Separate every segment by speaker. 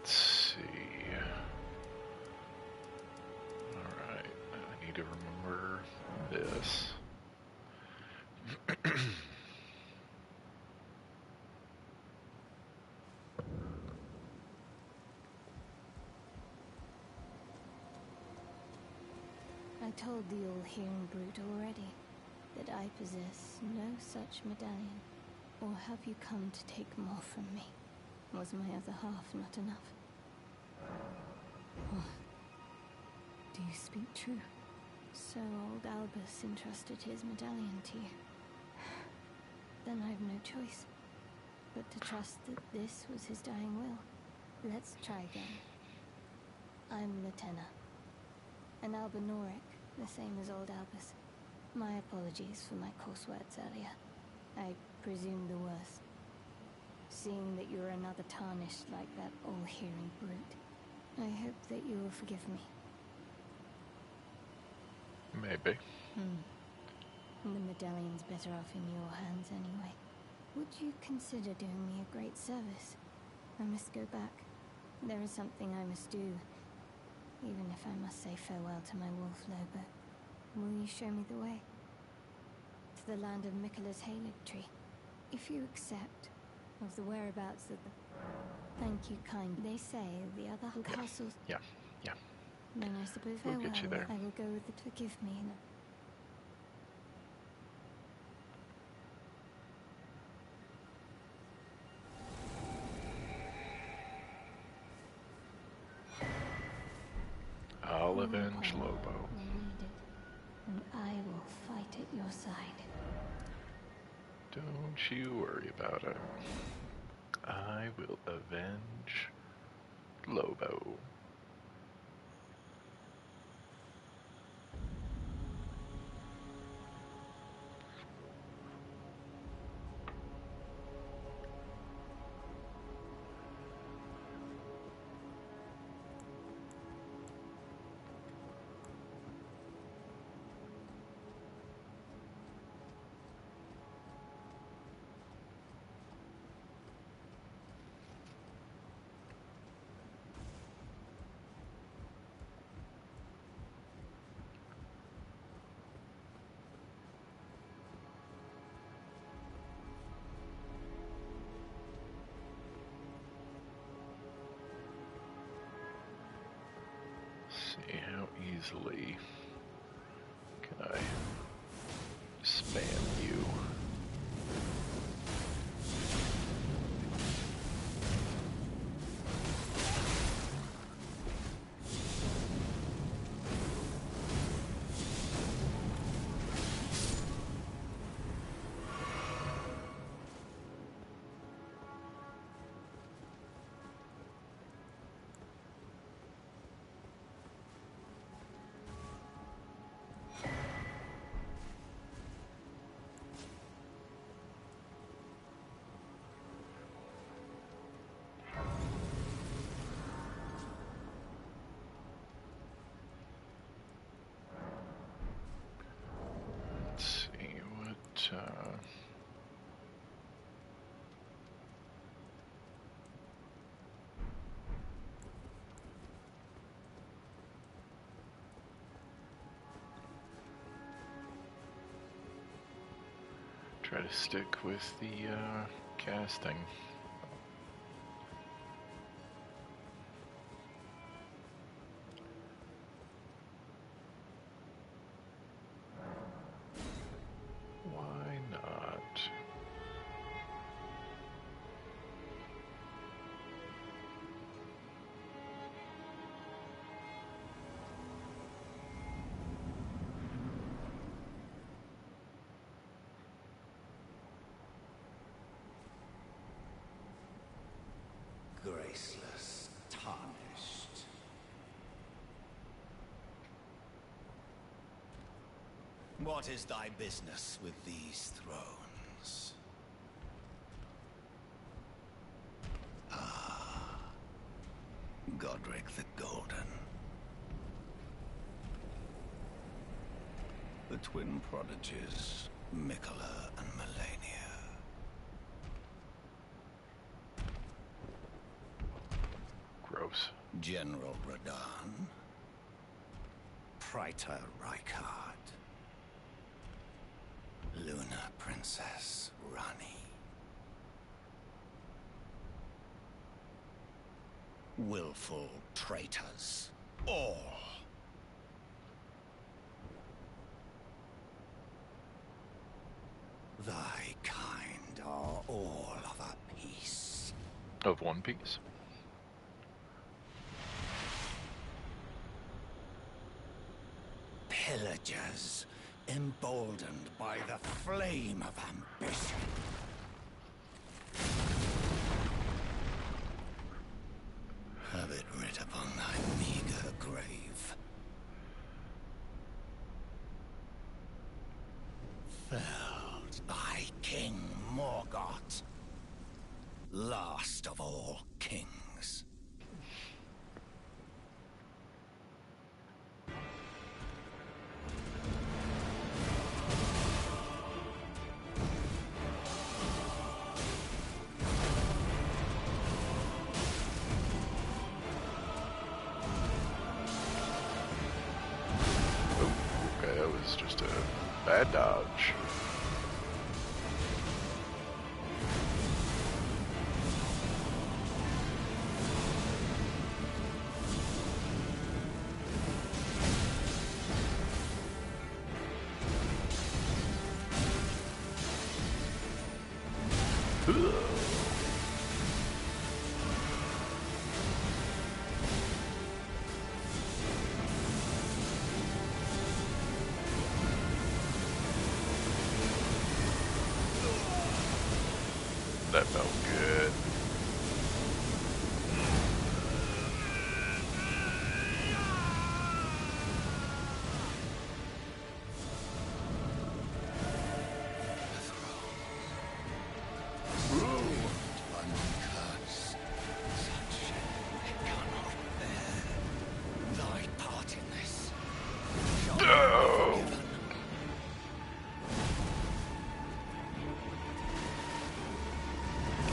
Speaker 1: Let's see. Alright, I need to remember this.
Speaker 2: I told the all-hearing brute already that I possess no such medallion. Or have you come to take more from me? Was my other half not enough? What? Do you speak true? So old Albus entrusted his medallion to you. Then I've no choice but to trust that this was his dying will. Let's try again. I'm Latenna, an Albinoric, the same as old Albus. My apologies for my coarse words earlier. I presume the worst. Seeing that you're another tarnished like that all-hearing brute, I hope that you will forgive me.
Speaker 1: Maybe.
Speaker 2: The medallion's better off in your hands anyway. Would you consider doing me a great service? I must go back. There is something I must do, even if I must say farewell to my wolf Lobo. Will you show me the way? To the land of Miquella's Erdtree, if you accept, of the whereabouts of the... Thank you kind. They say the other castles...
Speaker 1: Yeah.
Speaker 2: Then I suppose
Speaker 1: We'll
Speaker 2: farewell.
Speaker 1: get you there.
Speaker 2: I will go with it. Forgive me.
Speaker 1: I'll avenge Lobo.
Speaker 2: And I will fight at your side.
Speaker 1: Don't you worry about it. I will avenge Lobo. See how easily can I spam you. Let's see what try to stick with the casting. Why not?
Speaker 3: Graceless, tarnished. What is thy business with these thrones? Ah, Godric the Golden. The twin prodigies, Miquella and Malenia.
Speaker 1: Gross.
Speaker 3: General Radahn, Praetor Rykard, Luna Princess Rani, willful traitors, all. Thy kind are all of a piece.
Speaker 1: Of one piece.
Speaker 3: Pillagers, emboldened by the flame of ambition. Have it writ upon thy meager grave. Felled thy King Morgoth, last of all kings.
Speaker 1: Okay, that was just a bad dodge. That felt good.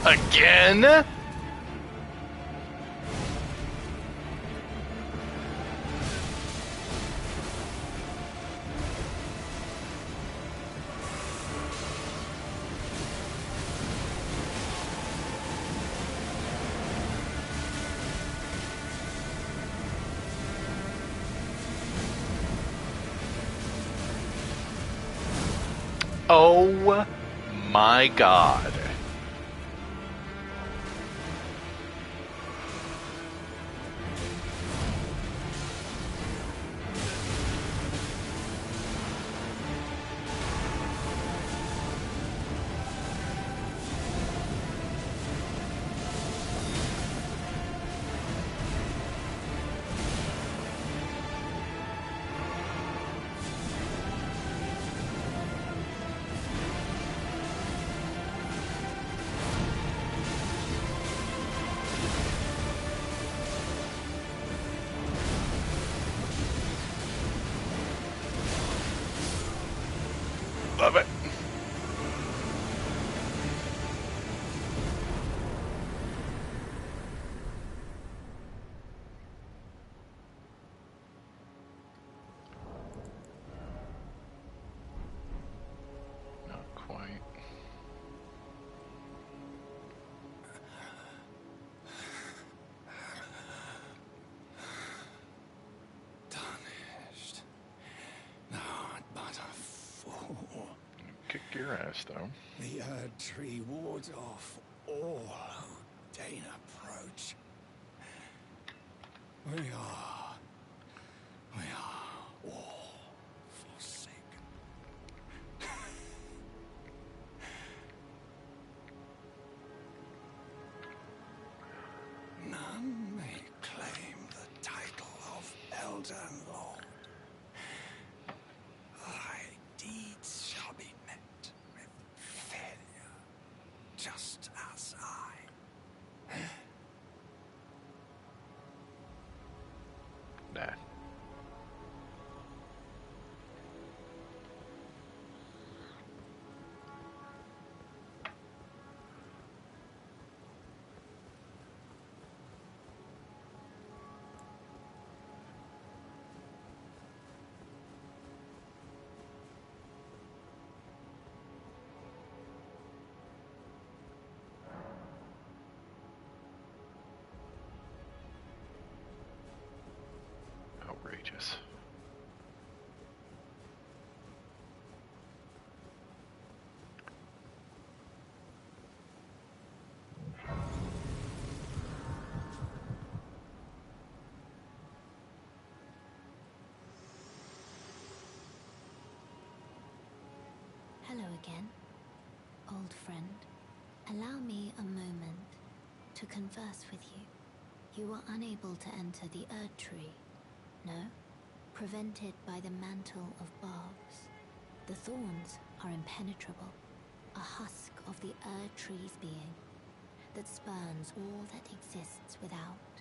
Speaker 1: Again? Oh my God. Love it. Not quite.
Speaker 3: Tarnished. Thou art but a fool.
Speaker 1: Kick your ass, though.
Speaker 3: The Erdtree wards off all who deign approach. We are all forsaken. None may claim the title of Elden Lord. Thy deeds shall be met with failure, just as I.
Speaker 1: Nah. mages.
Speaker 2: Hello again, old friend. Allow me a moment to converse with you. You were unable to enter the Erdtree, no? Prevented by the mantle of barbs. The thorns are impenetrable, a husk of the Erdtree's being that spurns all that exists without.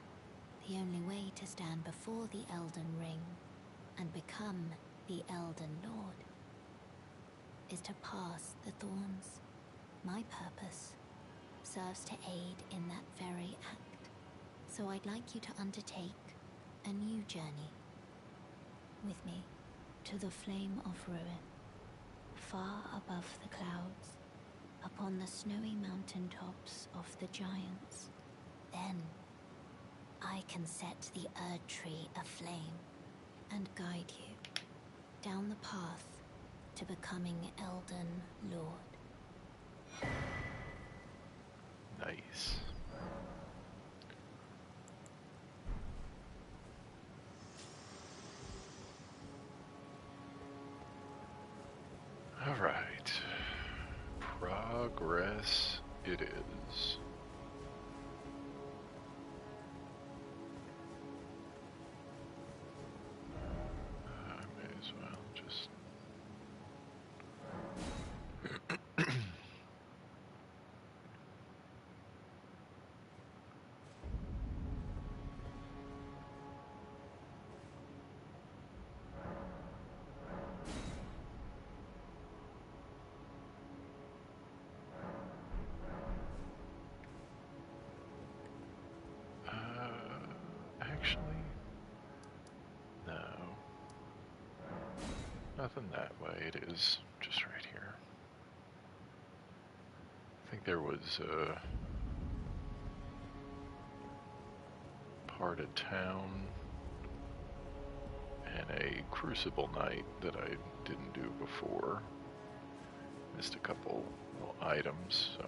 Speaker 2: The only way to stand before the Elden Ring and become the Elden Lord is to pass the thorns. My purpose serves to aid in that very act, so I'd like you to undertake a new journey with me to the Flame of Ruin, far above the clouds, upon the snowy mountaintops of the giants. Then I can set the Erdtree aflame and guide you down the path to becoming Elden Lord.
Speaker 1: Nice. All right. Progress it is. I may as well just... Actually, no. Nothing that way, it is just right here. I think there was a part of town and a crucible night that I didn't do before. Missed a couple little items, so...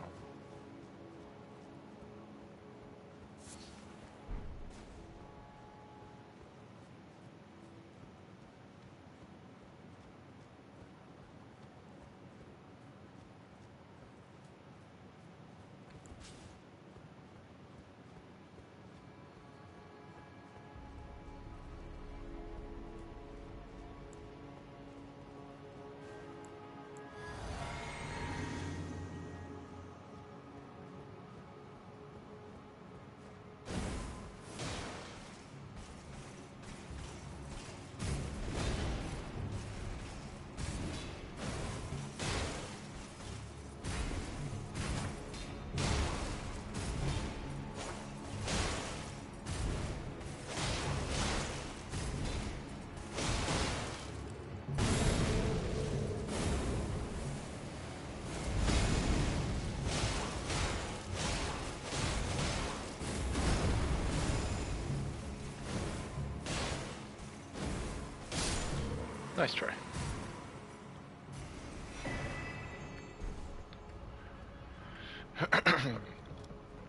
Speaker 1: Nice try.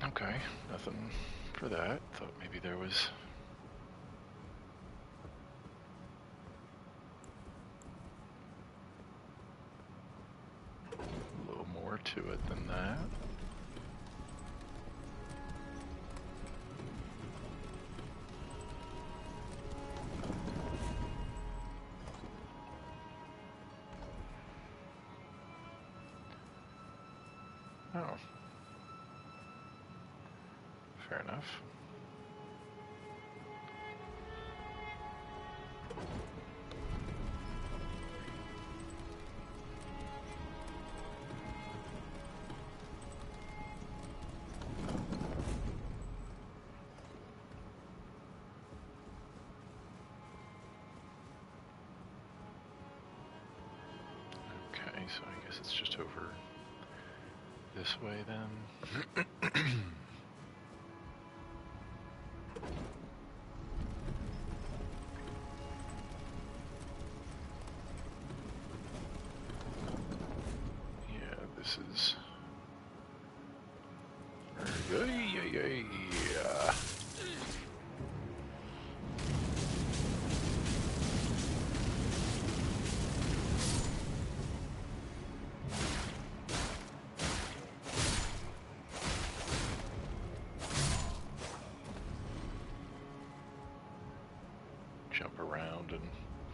Speaker 1: Okay, nothing for that. Thought maybe there was... a little more to it than that. Oh. Fair enough. Okay, so I guess it's just over this way then. places. Jump around and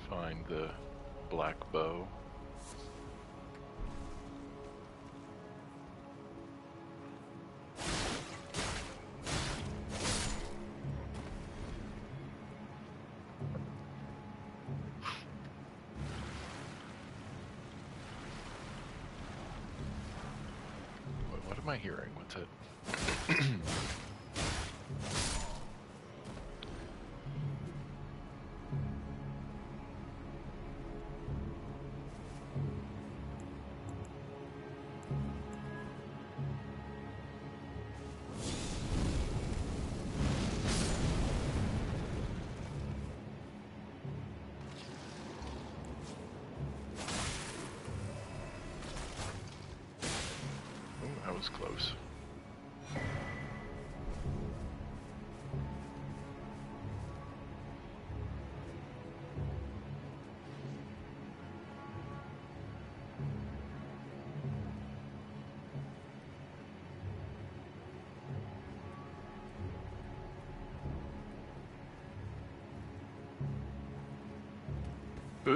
Speaker 1: find the black bow. What am I hearing? What's it? That was close. Ugh.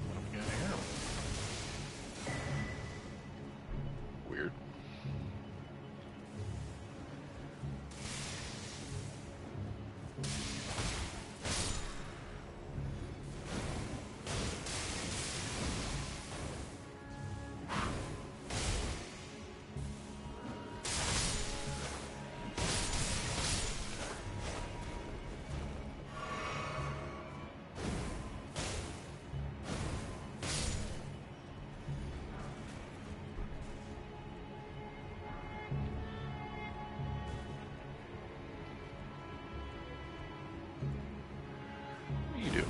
Speaker 1: What do we got here? Weird. What are you doing?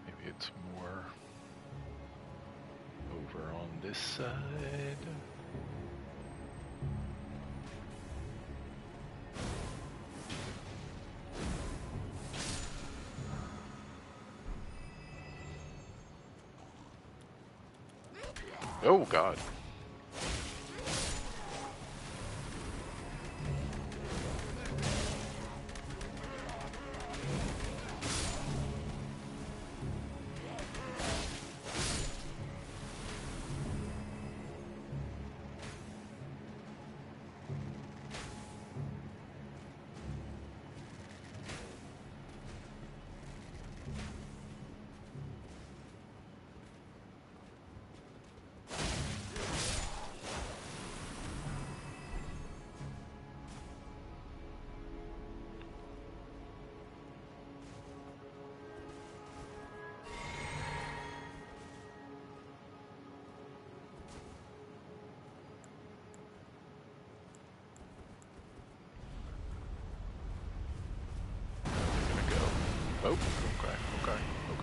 Speaker 1: Maybe it's more over on this side. Oh God. Oh, okay.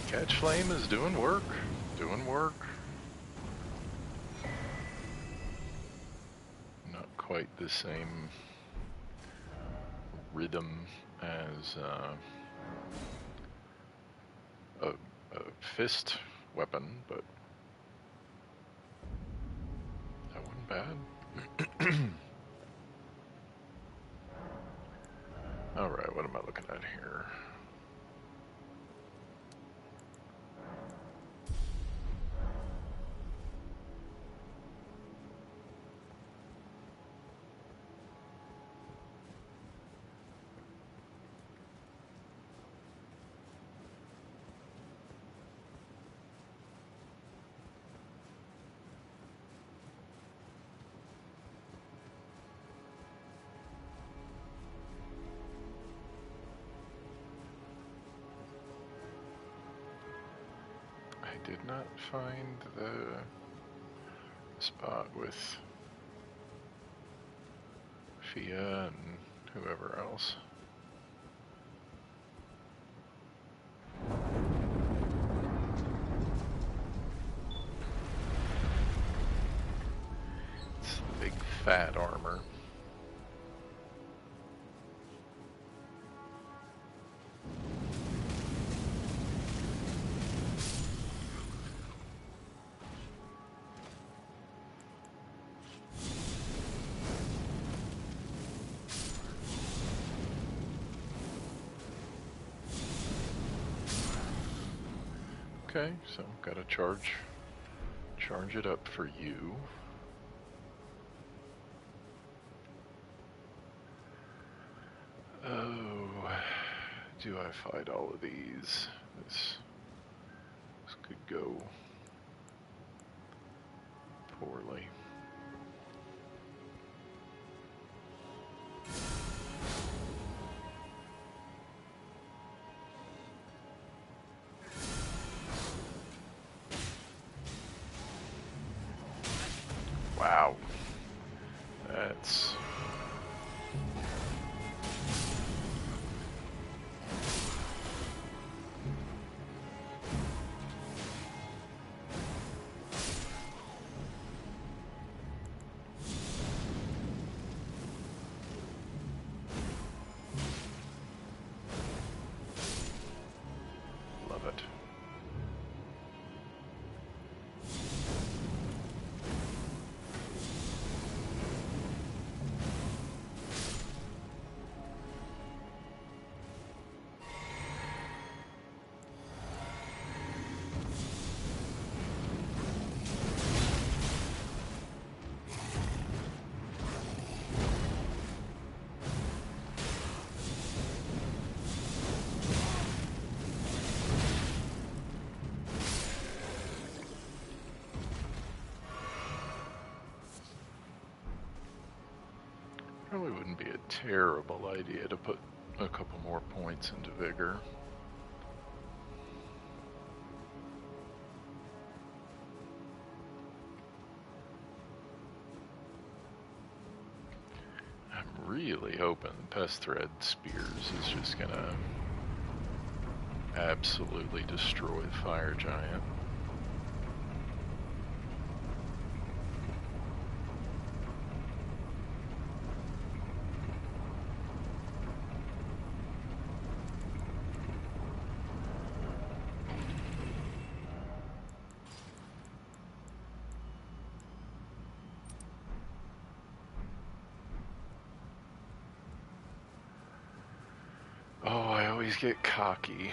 Speaker 1: Catch Flame is doing work. quite the same rhythm as a fist weapon, but that wasn't bad. Alright, what am I looking at here? I did not find the spot with Fia and whoever else. It's the big fat armor. Okay, so gotta charge it up for you. Oh, do I fight all of these? This could go poorly. Wow. That's... love it. Probably wouldn't be a terrible idea to put a couple more points into vigor. I'm really hoping Pest Thread Spears is just gonna absolutely destroy the Fire Giant. Oh, I always get cocky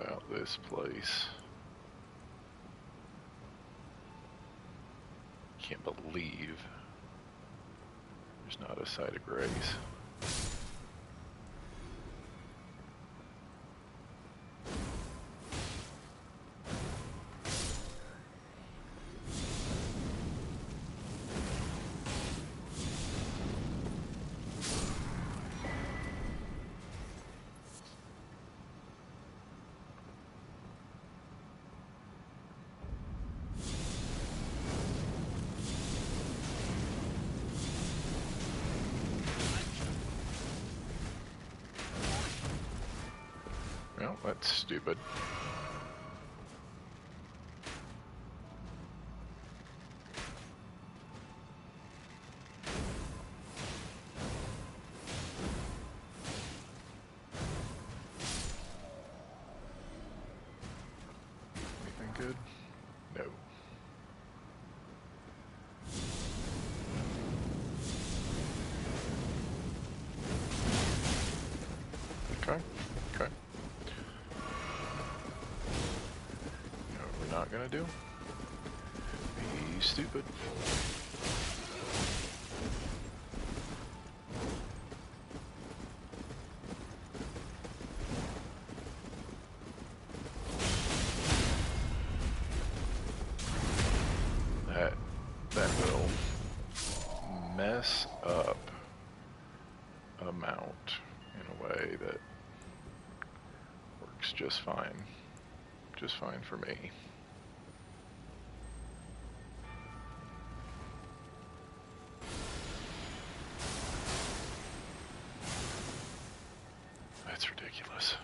Speaker 1: about this place. Can't believe there's not a site of grace. Well, that's stupid. Okay. Okay. You know what we're not gonna do? Be stupid. That will mess up a mount in a way that works just fine. Just fine for me. That's ridiculous.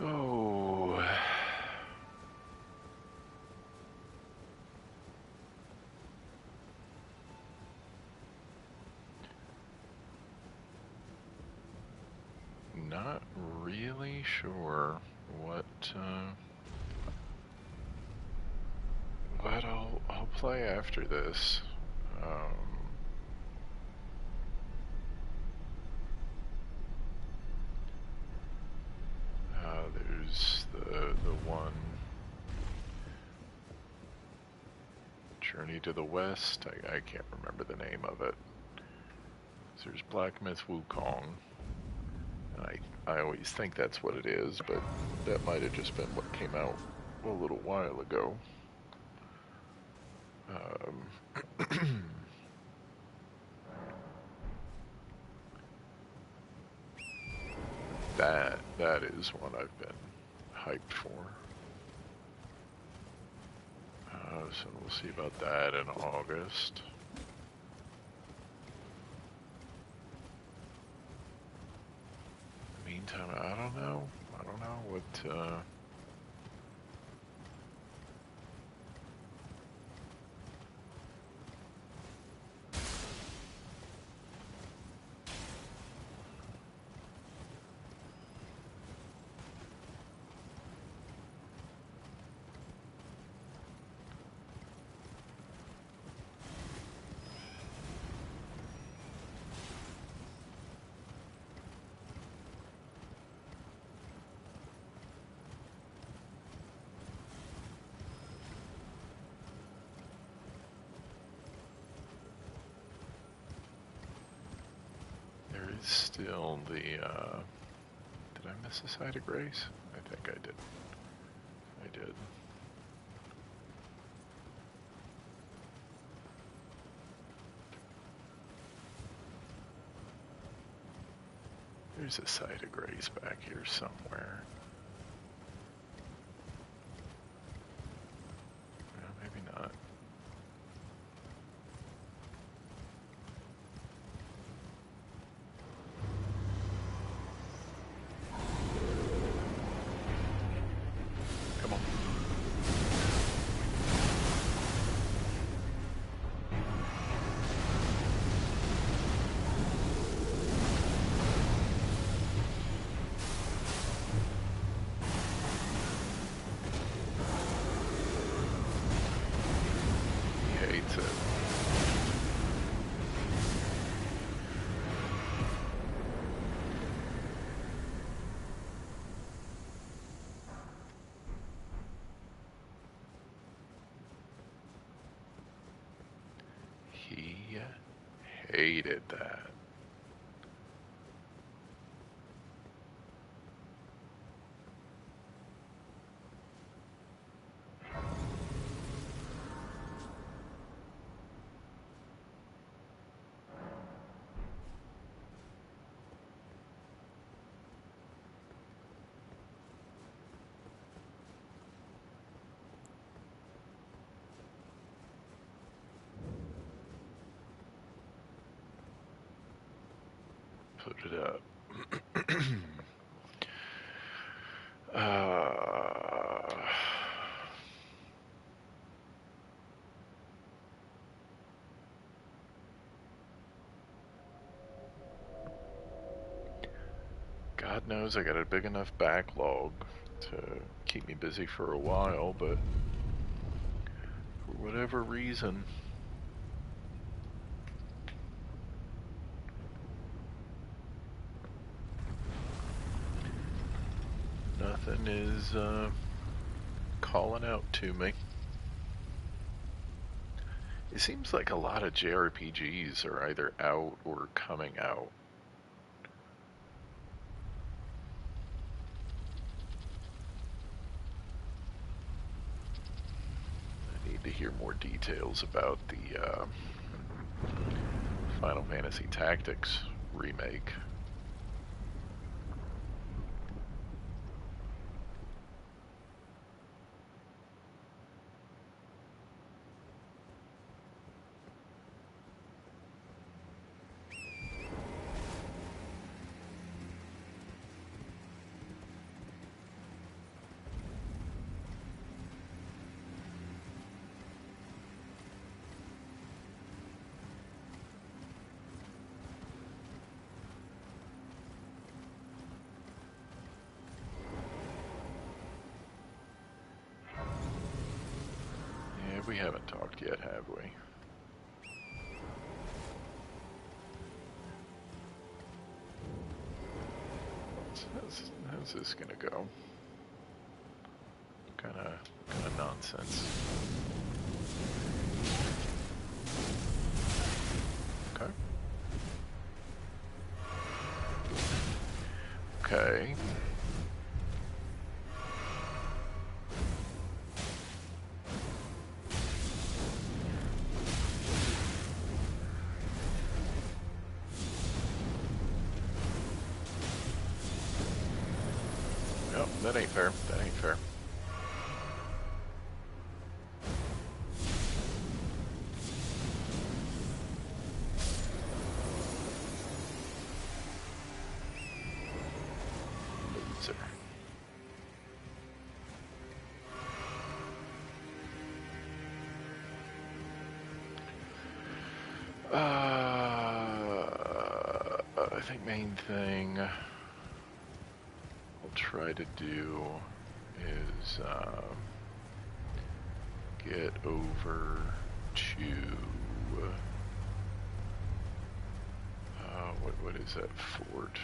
Speaker 1: Oh. Not really sure what I'll play after this. There's the one Journey to the West. I can't remember the name of it. So there's Black Myth Wukong. And I always think that's what it is, but that might have just been what came out a little while ago. That is one I've been hyped for. So we'll see about that in August. In the meantime, I don't know what. There is still the. Did I miss a side of grace? I think I did. I did. There's a site of grace back here somewhere. Well, maybe not. Come on. He hates it. He hated that. Put it up. uh, God knows I got a big enough backlog to keep me busy for a while, but for whatever reason, nothing is calling out to me. It seems like a lot of JRPGs are either out or coming out. I need to hear more details about the Final Fantasy Tactics remake. Yeah, we haven't talked yet, have we? How's this gonna go? Kinda nonsense. Okay. Okay. Nope, that ain't fair. That ain't fair. Loser. I think main thing I'll try to do is get over to what is that fort?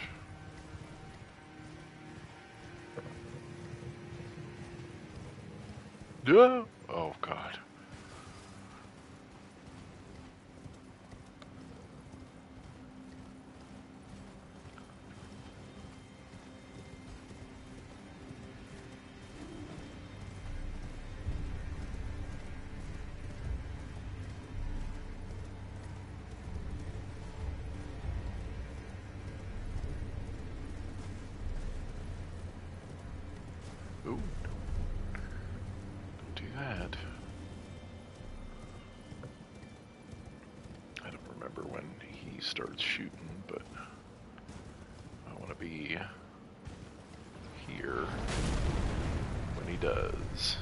Speaker 1: Yeah. Oh God. Ooh. Don't do that. I don't remember when he starts shooting, but I want to be here when he does.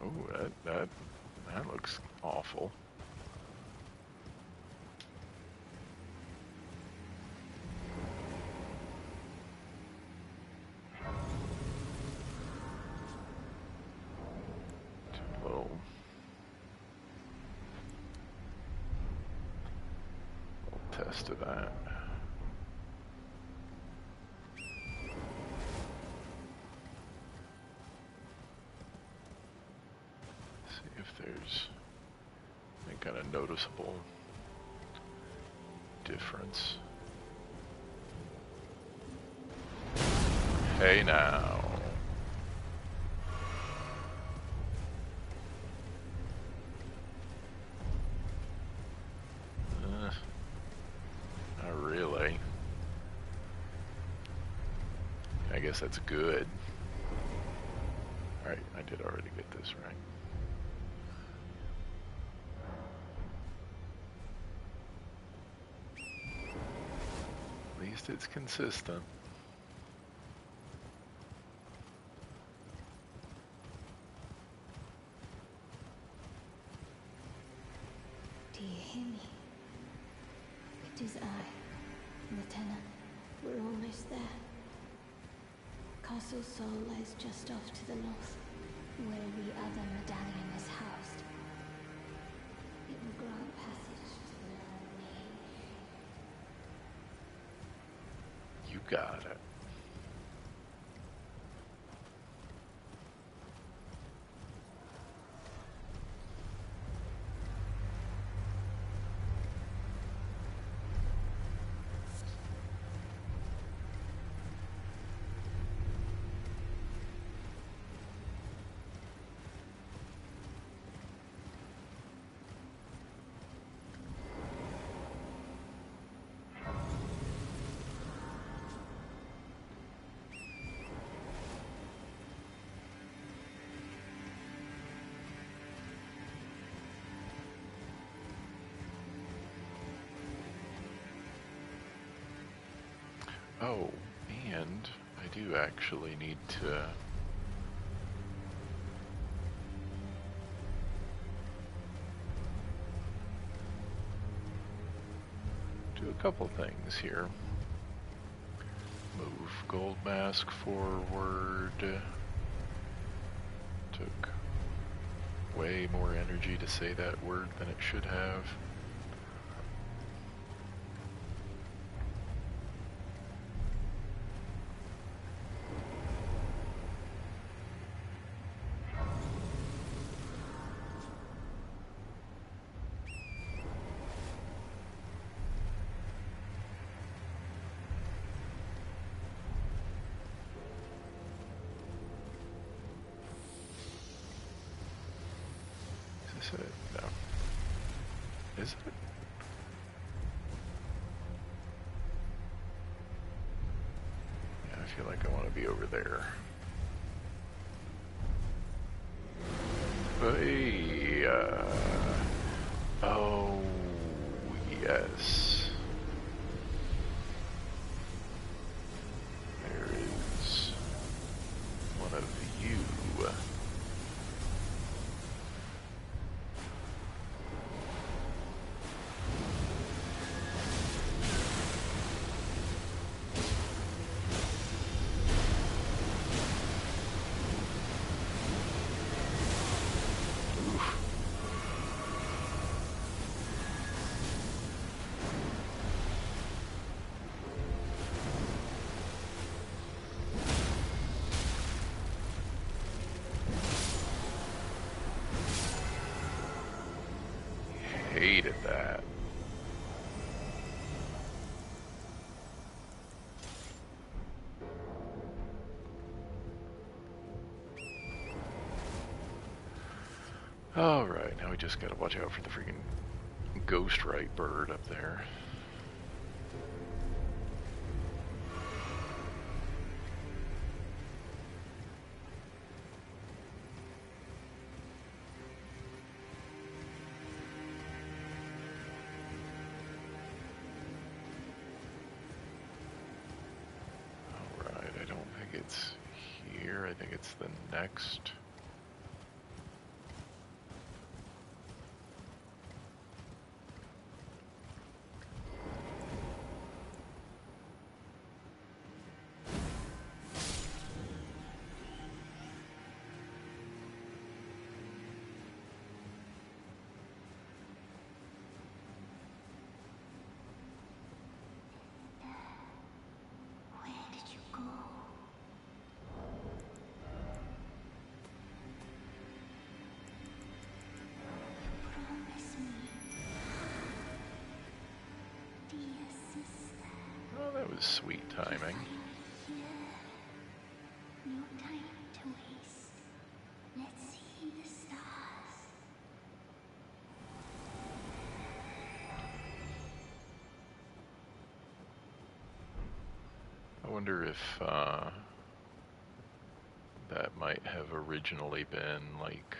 Speaker 1: Oh, that looks awful. Too low. Test of that. See if there's any kind of noticeable difference. Hey now. guess that's good. Alright, I did already get this right. At least it's consistent.
Speaker 2: Do you hear me? It is I, Lieutenant. We're almost there. Castle Sol lies just off to the north, where the other medallion is housed. It will grant passage to the mage.
Speaker 1: You got it. Oh, and I do actually need to do a couple things here. Move gold mask forward. Took way more energy to say that word than it should have. Is this it? No. Is it? Yeah, I feel like I want to be over there. Hey, oh, yes. There is one of you. Hated that. Alright, now we just gotta watch out for the freaking ghost right bird up there. Alright, I don't think it's here. I think it's the next.
Speaker 2: Where did you go? Promise me. Dear sister.
Speaker 1: Oh, that was sweet timing.
Speaker 2: Here. No time to waste. Let's see the stars.
Speaker 1: I wonder if That might have originally been like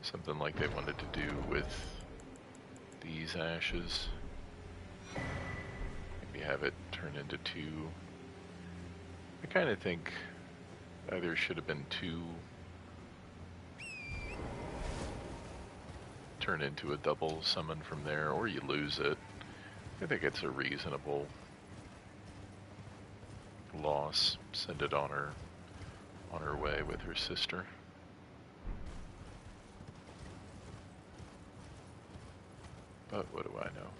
Speaker 1: something like they wanted to do with these ashes. Maybe have it turn into two. I kind of think either should have been two, turn into a double summon from there, or you lose it. I think it's a reasonable loss. Send it on her way with her sister. But what do I know?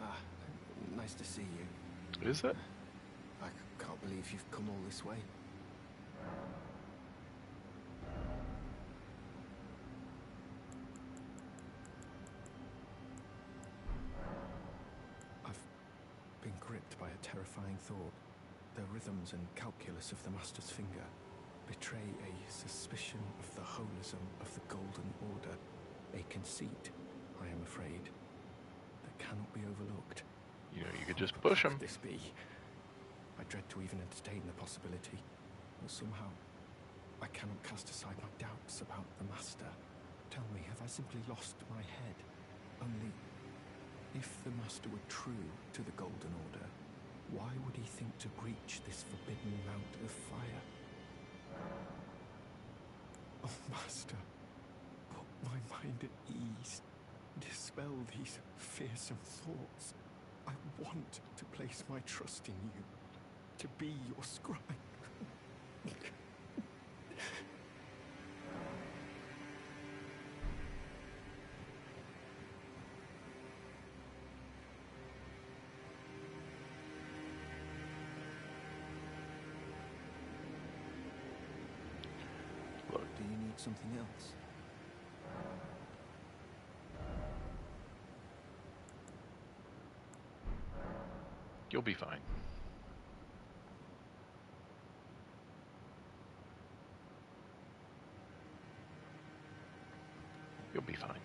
Speaker 4: Ah, nice to see you.
Speaker 1: Is it?
Speaker 4: I can't believe you've come all this way. I've been gripped by a terrifying thought. The rhythms and calculus of the Master's finger betray a suspicion of the holism of the Golden Order, a conceit, I am afraid, that cannot be overlooked.
Speaker 1: You know, you could just push him.
Speaker 4: What could this be? I dread to even entertain the possibility, but somehow I cannot cast aside my doubts about the Master. Tell me, have I simply lost my head? Only, if the Master were true to the Golden Order, why would he think to breach this forbidden mount of fire? Oh, Master, put my mind at ease. Dispel these fearsome thoughts. I want to place my trust in you, to be your scribe. Do you need something else?
Speaker 1: You'll be fine. You'll be fine.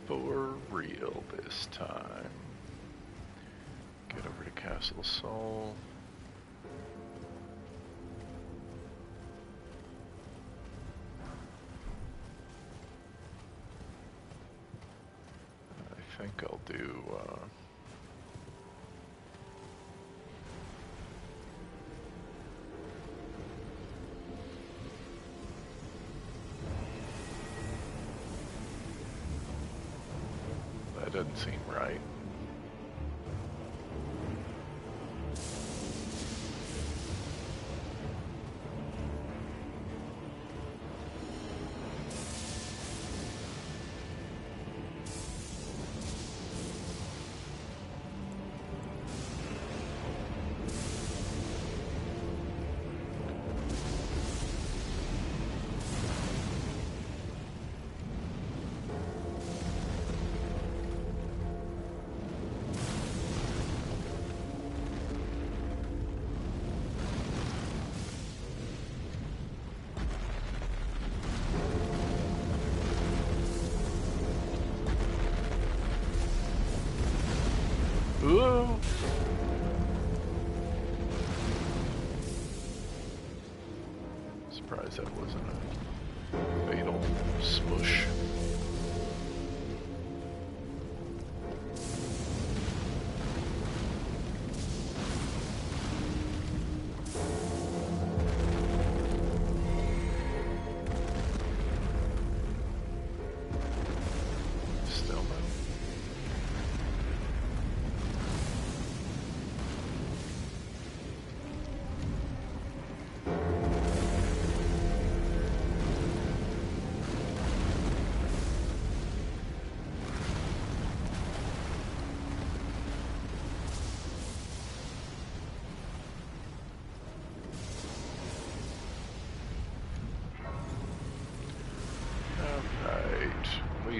Speaker 1: For real this time. Get over to Castle Sol. I think I'll do that doesn't seem right. Ooh. Surprised that wasn't a fatal smush.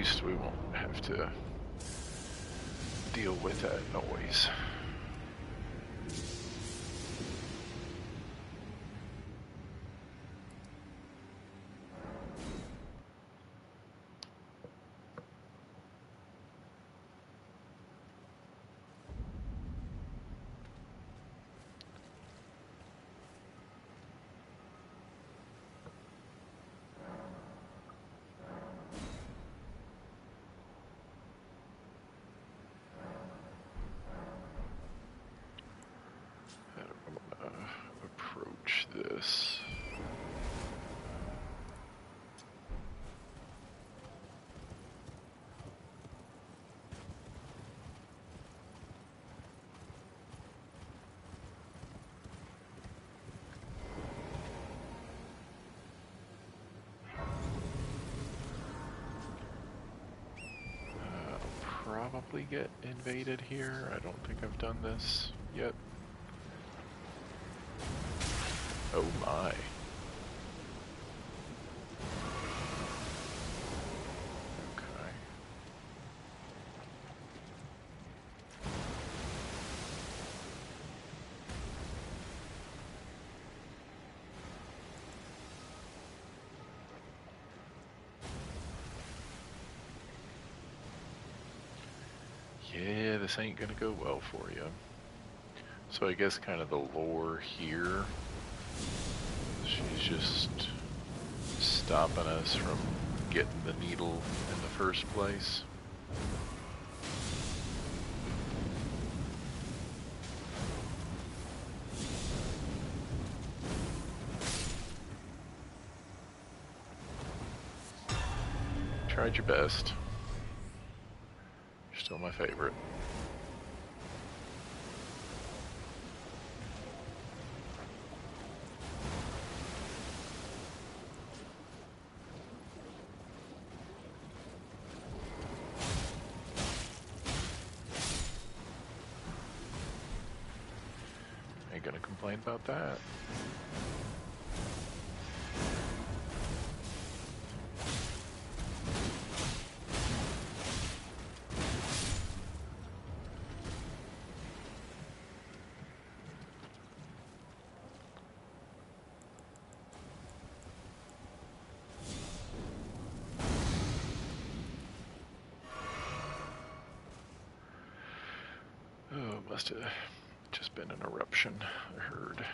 Speaker 1: least we won't have to deal with that noise. Approach this. I'll probably get invaded here. I don't think I've done this yet. Oh my. Okay. Yeah, this ain't gonna go well for you. So I guess kind of the lore here, she's just stopping us from getting the needle in the first place. Tried your best. You're still my favorite. Ain't gonna complain about that. Oh, must have just been an eruption, I heard.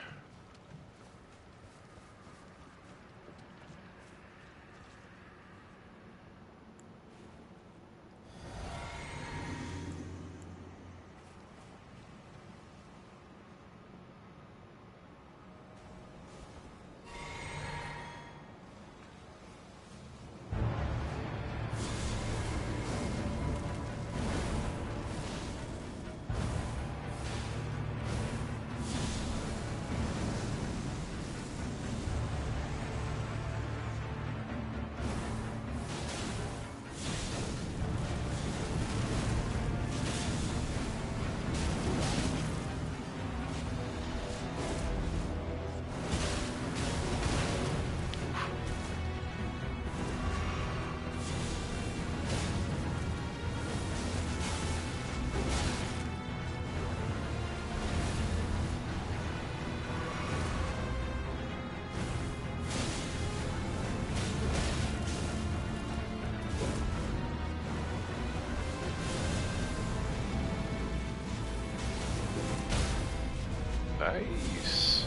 Speaker 1: Nice.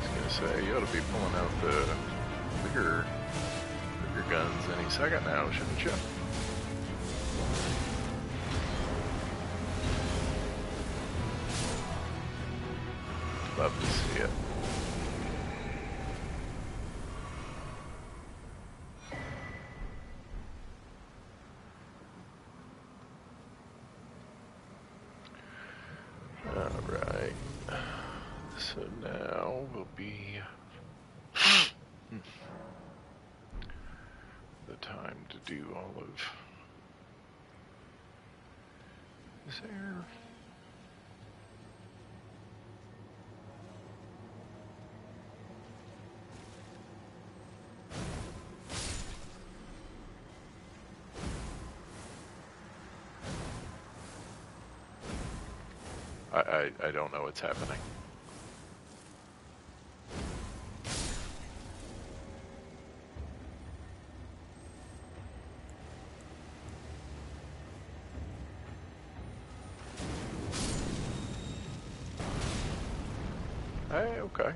Speaker 1: I was gonna say, you ought to be pulling out the bigger guns any second now, shouldn't you? Love to see it. Alright. So now will be the time to do all of Is there... I don't know what's happening. Hey, okay.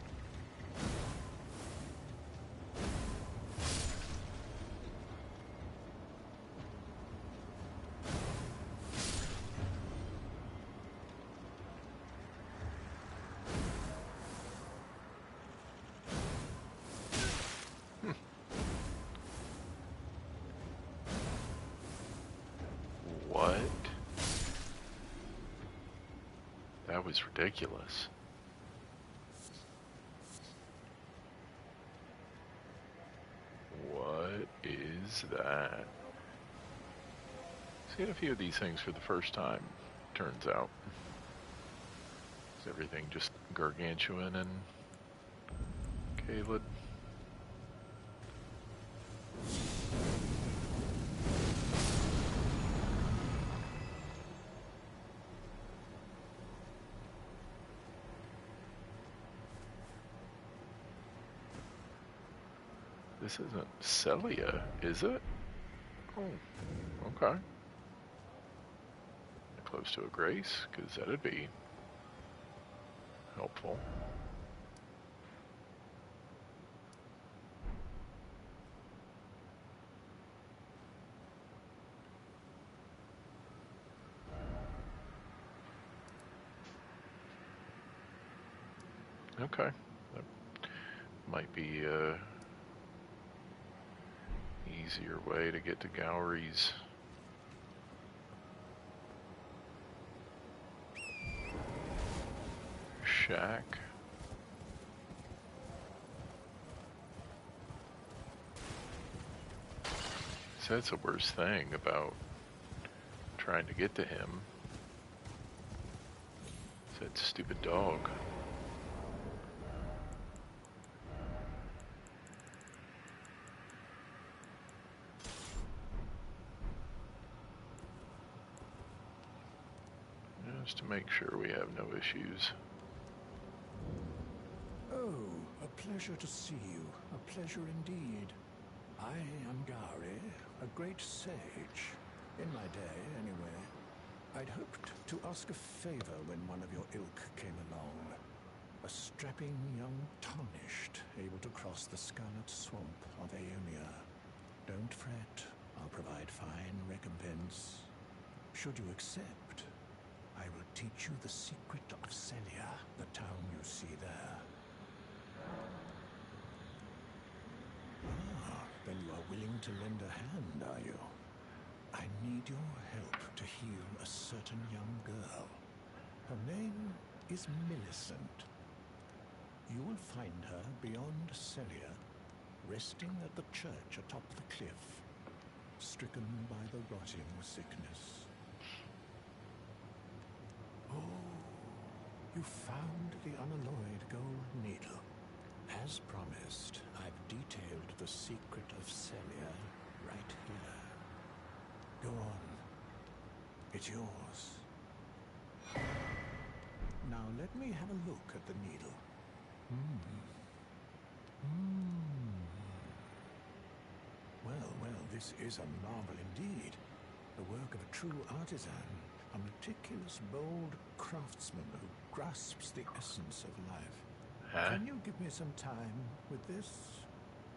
Speaker 1: What? That was ridiculous. What is that? Seen a few of these things for the first time, turns out. Is everything just gargantuan and Caled? This isn't Celia, is it? Oh, okay. Close to a grace, because that'd be helpful. Okay. That might be a easier way to get to Gowry's shack. So that's the worst thing about trying to get to him. It's that stupid dog. Just to make sure we have no issues.
Speaker 3: Oh, a pleasure to see you. A pleasure indeed. I am Gowry, a great sage. In my day, anyway. I'd hoped to ask a favor when one of your ilk came along. A strapping young tarnished, able to cross the scarlet swamp of Aeonia. Don't fret, I'll provide fine recompense. Should you accept, I will teach you the secret of Celia, the town you see there. Ah, then you are willing to lend a hand, are you? I need your help to heal a certain young girl. Her name is Millicent. You will find her beyond Celia, resting at the church atop the cliff, stricken by the rotting sickness. Oh, you found the unalloyed gold needle. As promised, I've detailed the secret of Celia right here. Go on. It's yours. Now let me have a look at the needle. Well, this is a marvel indeed. The work of a true artisan, a meticulous, bold craftsman who grasps the essence of life.
Speaker 1: Huh?
Speaker 3: Can you give me some time with this?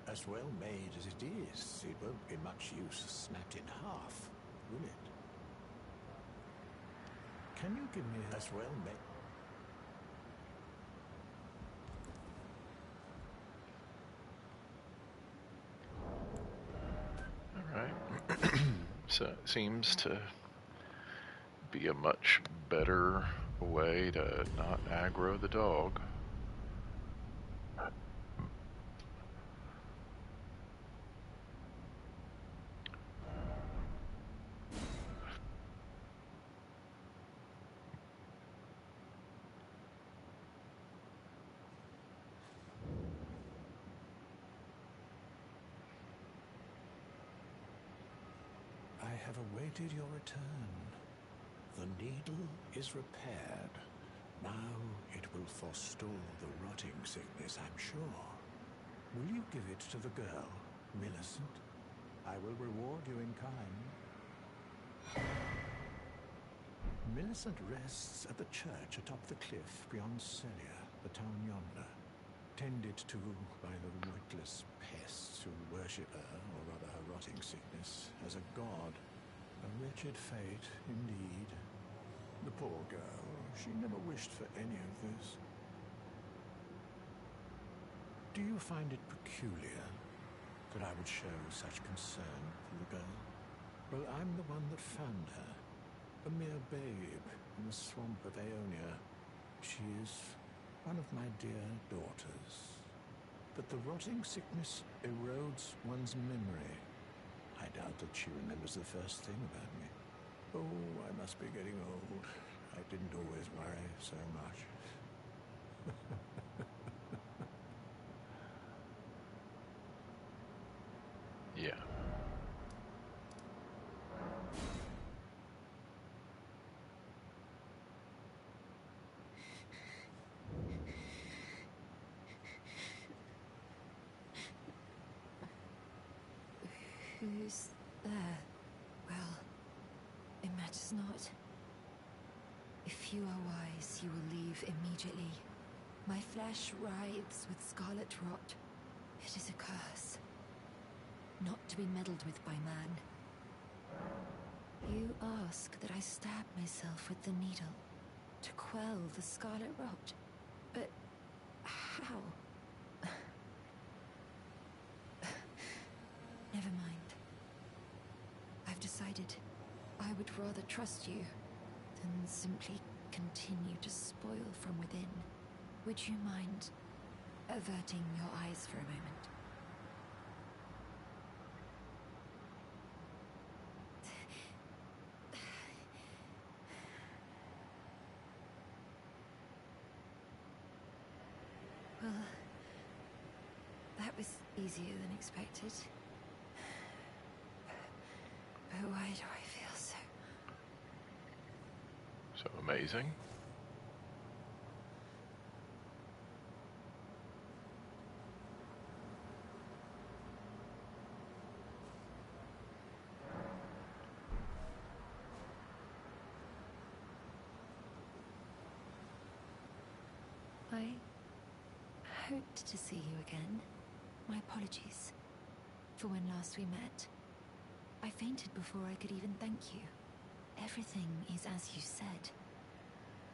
Speaker 3: As well made as it is, it won't be much use snapped in half, will it? Can you give me as well made?
Speaker 1: Alright. So it seems to be a much better way to not aggro the dog.
Speaker 3: have awaited your return. The needle is repaired. Now it will forestall the rotting sickness, I'm sure. Will you give it to the girl, Millicent? I will reward you in kind. Millicent rests at the church atop the cliff beyond Celia, the town yonder, tended to by the witless pests who worship her, or rather her rotting sickness, as a god. A wretched fate, indeed. The poor girl, she never wished for any of this. Do you find it peculiar that I would show such concern for the girl? Well, I'm the one that found her. A mere babe in the swamp of Aeonia. She is one of my dear daughters. But the rotting sickness erodes one's memory. I doubt that she remembers the first thing about me. Oh, I must be getting old. I didn't always worry so much.
Speaker 1: Yeah.
Speaker 2: Who's there? Well, it matters not. If you are wise, you will leave immediately. My flesh writhes with scarlet rot. It is a curse, not to be meddled with by man. You ask that I stab myself with the needle to quell the scarlet rot. But how? Never mind. I've decided I would rather trust you than simply continue to spoil from within. Would you mind averting your eyes for a moment? Well, that was easier than expected. But why do I feel so...
Speaker 1: So amazing.
Speaker 2: I hoped to see you again. My apologies for when last we met. I fainted before I could even thank you. Everything is as you said.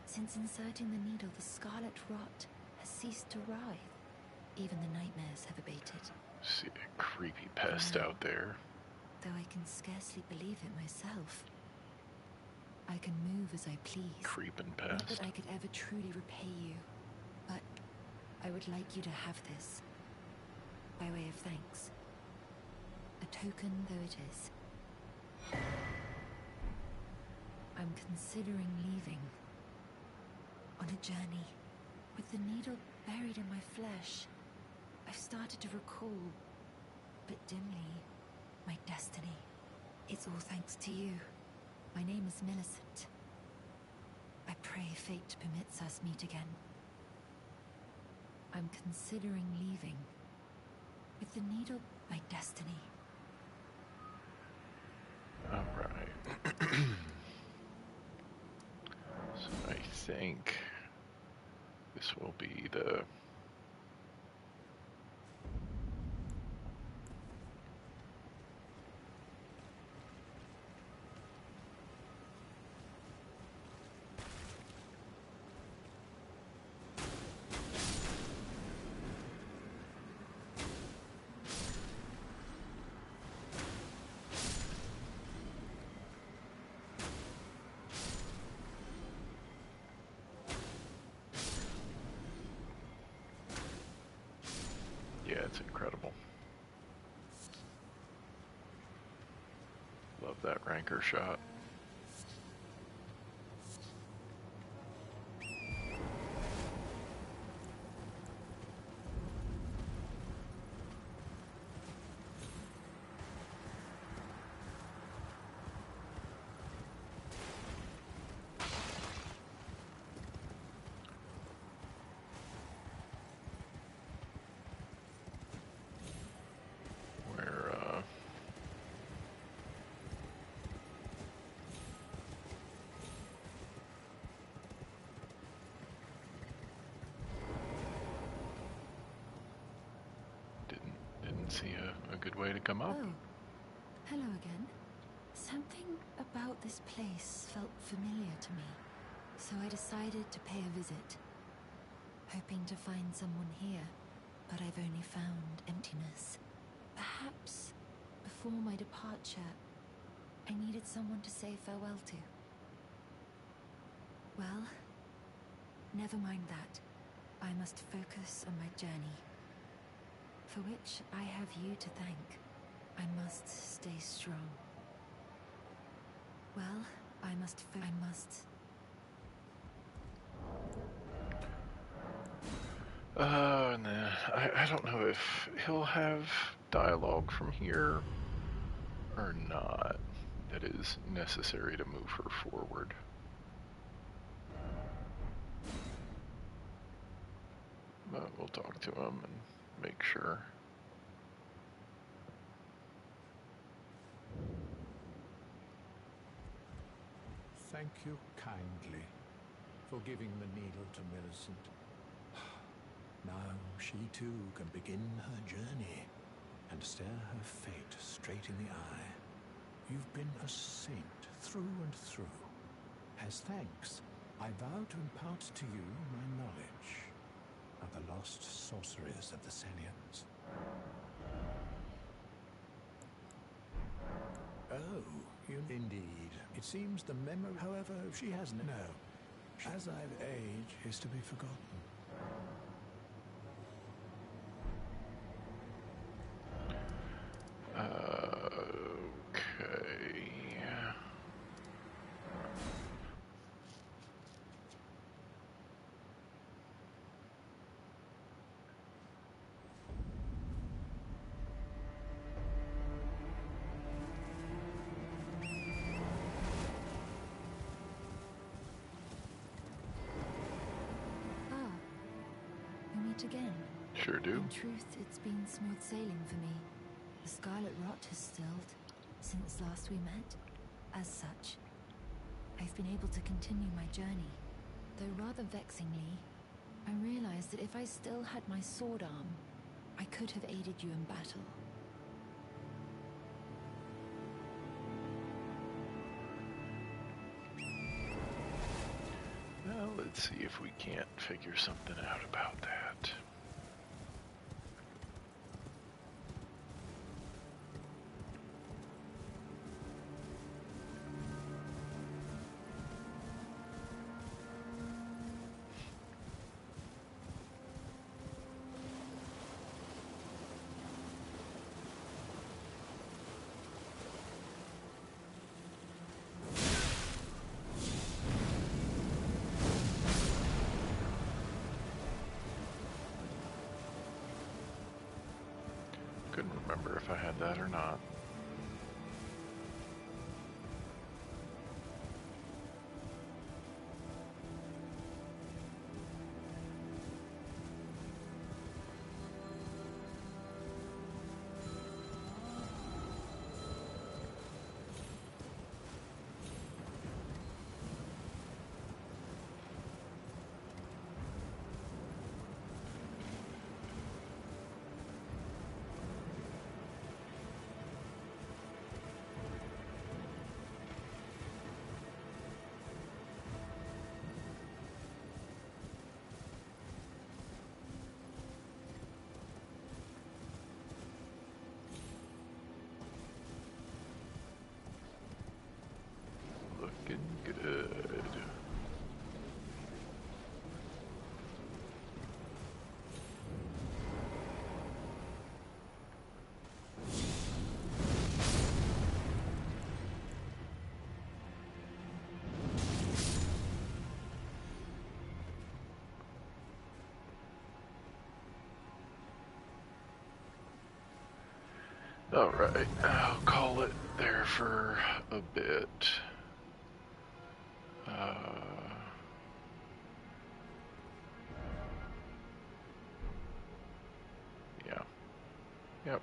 Speaker 2: Since inserting the needle, the scarlet rot has ceased to writhe. Even the nightmares have abated.
Speaker 1: See a creepy pest
Speaker 2: now,
Speaker 1: out there.
Speaker 2: Though I can scarcely believe it myself. I can move as I please.
Speaker 1: Creeping
Speaker 2: Not
Speaker 1: pest.
Speaker 2: that I could ever truly repay you, but I would like you to have this, by way of thanks. A token though it is. I'm considering leaving. On a journey, with the needle buried in my flesh. I've started to recall, but dimly, my destiny. It's all thanks to you. My name is Millicent. I pray fate permits us meet again. I'm considering leaving. With the needle, my destiny.
Speaker 1: All right. So I think this will be the... Yeah, it's incredible. Love that rancor shot. don't see a good way to come up.
Speaker 2: Oh, hello again. Something about this place felt familiar to me, so I decided to pay a visit. Hoping to find someone here, but I've only found emptiness. Perhaps before my departure, I needed someone to say farewell to. Well, never mind that. I must focus on my journey, for which I have you to thank. I must stay strong. Well, I must.
Speaker 1: Nah, I don't know if he'll have dialogue from here or not that is necessary to move her forward. But we'll talk to him and make sure.
Speaker 3: Thank you kindly for giving the needle to Millicent. Now she too can begin her journey and stare her fate straight in the eye. You've been a saint through and through. As thanks, I vow to impart to you my knowledge of the lost sorceries of the Salians. Oh, you indeed. It seems the memory, however, she has no. As I've aged, is to be forgotten.
Speaker 1: Okay.
Speaker 2: Ah, we meet again.
Speaker 1: Sure do.
Speaker 2: In truth, it's been smooth sailing for me. The scarlet rot has stilled since last we met. As such, I've been able to continue my journey. Though rather vexingly, I realized that if I still had my sword arm, I could have aided you in battle.
Speaker 1: Well, let's see if we can't figure something out about that. Couldn't remember if I had that or not. Looking good. Alright, I'll call it there for a bit. Yeah. Yep.